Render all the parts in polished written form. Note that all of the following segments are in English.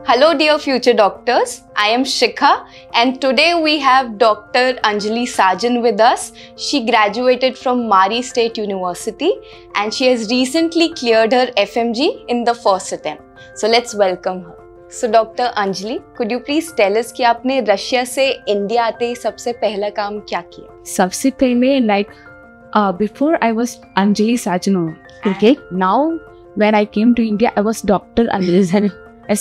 Hello dear future doctors, I am Shikha and today we have Dr. Anjali Sajan with us. She graduated from Mari State University and she has recently cleared her FMG in the first attempt. So let's welcome her. So Dr. Anjali, could you please tell us कि आपने Russia से India आते ही सबसे पहला काम क्या किया? सबसे पहले before I was Anjali Sajan. Okay, now when I came to India, I was Dr. Anjali Sajan. I'm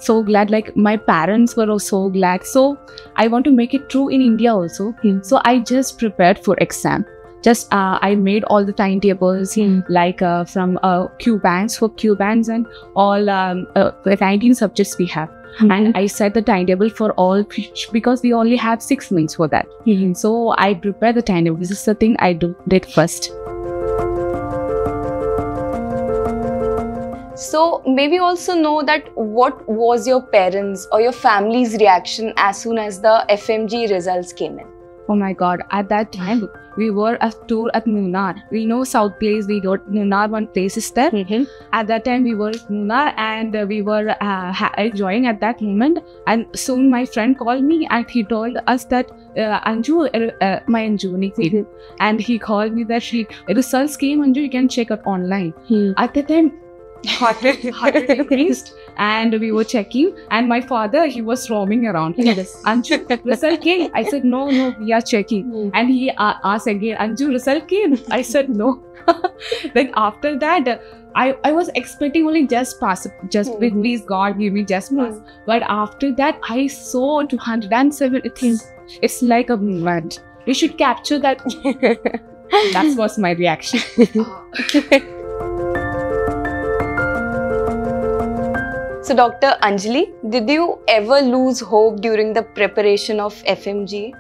so glad, like my parents were also glad. So I want to make it true in India also. So I just prepared for exam. I made all the timetables from Q-bands for Q-bands and all the 19 subjects we have. And I set the timetable for all because we only have 6 months for that. So I prepared the timetable. This is the thing I did first. So maybe also know that what was your parents or your family's reaction as soon as the FMG results came in? Oh my God, at that time, we were a tour at Munnar. We know South Place, we got Munnar, one place is there. At that time, we were at Munnar and we were enjoying at that moment. And soon my friend called me and he told us that Anju, my Anju, and he called me that results came, Anju, you can check it online. At that time, heart increased and we were checking and my father, he was roaming around. Anju, result came? I said, no, we are checking. And he asked again, Anju, result came? I said, no. Then after that, I was expecting only just pass, please God give me just pass. But after that, I saw 207. It's like a movement. You should capture that. That was my reaction. So Dr. Anjali, did you ever lose hope during the preparation of FMG?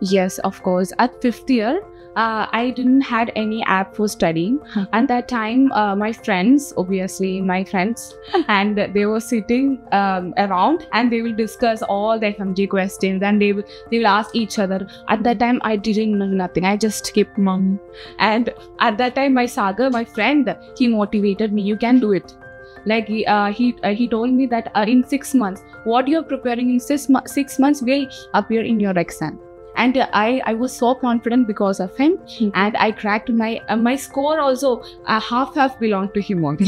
Yes, of course. At 5th year, I didn't had any app for studying. At that time, my friends, and they were sitting around and they will discuss all the FMG questions and they will ask each other. At that time, I didn't know nothing. I just kept mum. And at that time, my Sagar, my friend, he motivated me. You can do it. Like he told me that in 6 months, what you're preparing in 6 months will appear in your exam. And I was so confident because of him, and I cracked my score also. Half belonged to him only.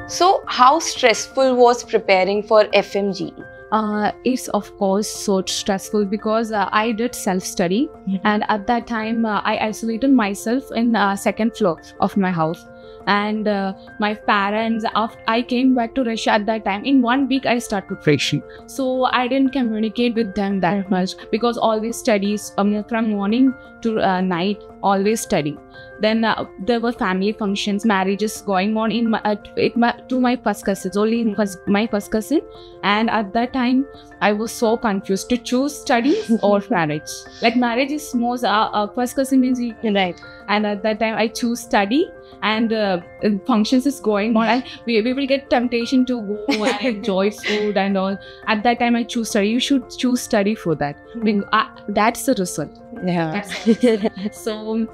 So how stressful was preparing for FMG? It's of course so stressful because I did self-study and at that time I isolated myself in second floor of my house. And my parents, after I came back to Russia at that time, in 1 week I started preparation. So I didn't communicate with them that much because always studies from morning to night, always study. Then there were family functions, marriages going on to my first cousins, only my first cousin. And at that time, I was so confused to choose studies or marriage. Like marriage is most, first cousin means right. And at that time, I choose study and functions is going on and we will get temptation to go and enjoy food and all. At that time, I choose study. You should choose study for that. That's the result. Yeah. So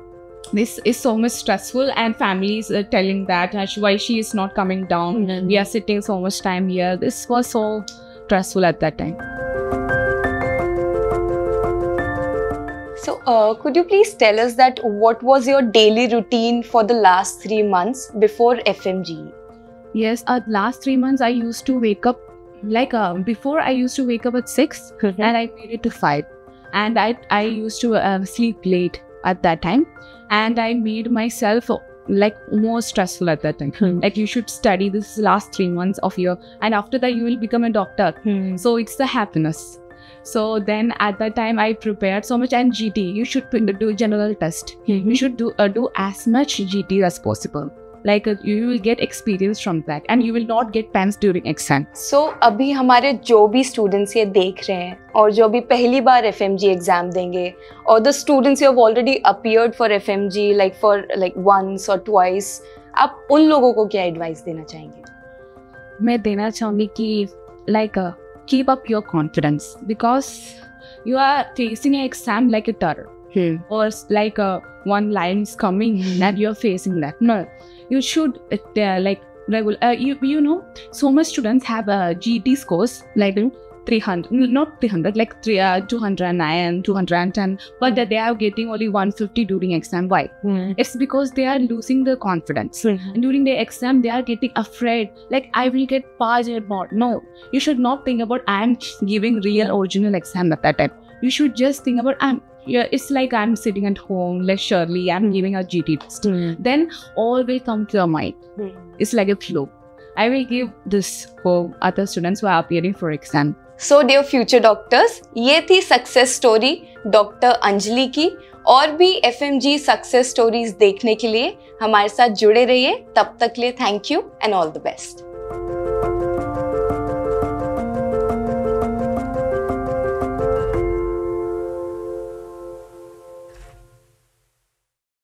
this is so much stressful and families are telling that why she is not coming down. We are sitting so much time here. This was so stressful at that time. So could you please tell us that what was your daily routine for the last 3 months before FMG? Yes, last 3 months I used to wake up before I used to wake up at 6 and I made it to 5. And I used to sleep late at that time. And I made myself more stressful at that time. Like you should study this last 3 months of your, and after that you will become a doctor. So it's the happiness. So then at that time I prepared so much, and GT, you should do general test. You should do as much GT as possible. Like you will get experience from that and you will not get pens during exam. So अभी हमारे जो भी students ये देख रहे हैं और जो भी पहली बार FMG exam देंगे और the students who have already appeared for FMG for once or twice, आप उन लोगों को क्या advice देना चाहेंगे? मैं देना चाहूँगी कि keep up your confidence because you are facing an exam like a terror. Or one line is coming and you're facing that. No, you should like regular. You know, so much students have GT scores like 300, not 300, like 209, 210, but that they are getting only 150 during exam. Why? It's because they are losing the confidence. And during the exam, they are getting afraid, like I will get passed or not. No, you should not think about I'm giving real original exam at that time. You should just think about it's like I'm sitting at home, like surely I'm giving a GT test. Then all will come to your mind. It's like a flow. I will give this for other students who are appearing for exam. So dear future doctors, ये थी success story doctor Anjali की। और भी FMG success stories देखने के लिए हमारे साथ जुड़े रहिए। तब तक लिए thank you and all the best.